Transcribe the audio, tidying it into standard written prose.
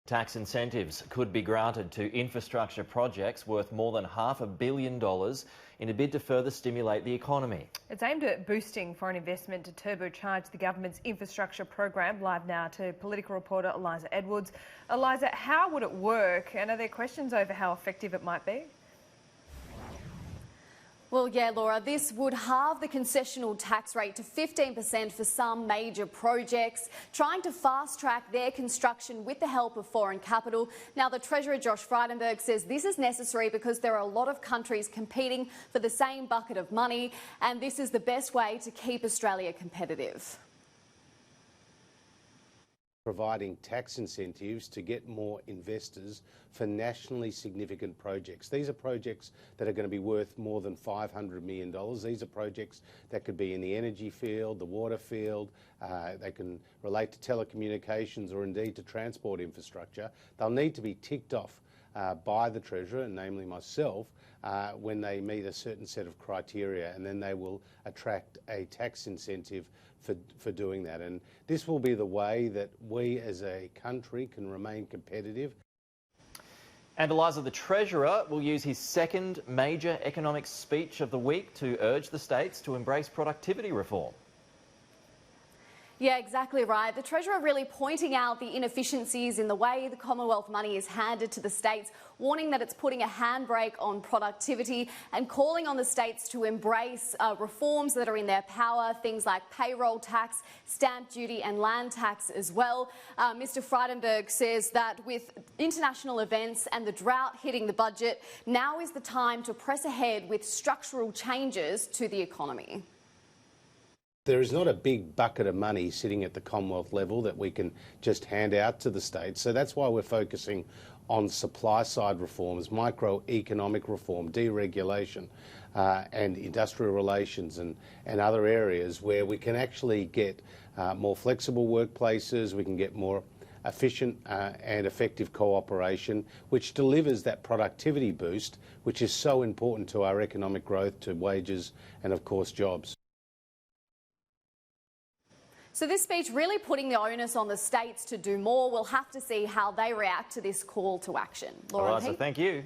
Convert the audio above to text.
Tax incentives could be granted to infrastructure projects worth more than $500 million in a bid to further stimulate the economy. It's aimed at boosting foreign investment to turbocharge the government's infrastructure program. Live now to political reporter Eliza Edwards. Eliza, how would it work, and are there questions over how effective it might be? Well, yeah, Laura, this would halve the concessional tax rate to 15% for some major projects, trying to fast-track their construction with the help of foreign capital. Now, the Treasurer, Josh Frydenberg, says this is necessary because there are a lot of countries competing for the same bucket of money, and this is the best way to keep Australia competitive. Providing tax incentives to get more investors for nationally significant projects. These are projects that are going to be worth more than $500 million. These are projects that could be in the energy field, the water field, they can relate to telecommunications or indeed to transport infrastructure. They'll need to be ticked off by the Treasurer, namely myself, when they meet a certain set of criteria, and then they will attract a tax incentive for doing that. And this will be the way that we as a country can remain competitive. And Eliza, the Treasurer will use his second major economic speech of the week to urge the states to embrace productivity reform. Yeah, exactly right. The Treasurer really pointing out the inefficiencies in the way the Commonwealth money is handed to the states, warning that it's putting a handbrake on productivity and calling on the states to embrace reforms that are in their power, things like payroll tax, stamp duty and land tax as well. Mr Frydenberg says that with international events and the drought hitting the budget, now is the time to press ahead with structural changes to the economy. There is not a big bucket of money sitting at the Commonwealth level that we can just hand out to the states. So that's why we're focusing on supply-side reforms, microeconomic reform, deregulation, and industrial relations and other areas where we can actually get more flexible workplaces, we can get more efficient and effective cooperation, which delivers that productivity boost, which is so important to our economic growth, to wages and, of course, jobs. So this speech really putting the onus on the states to do more. We'll have to see how they react to this call to action. Laura, Eliza, thank you.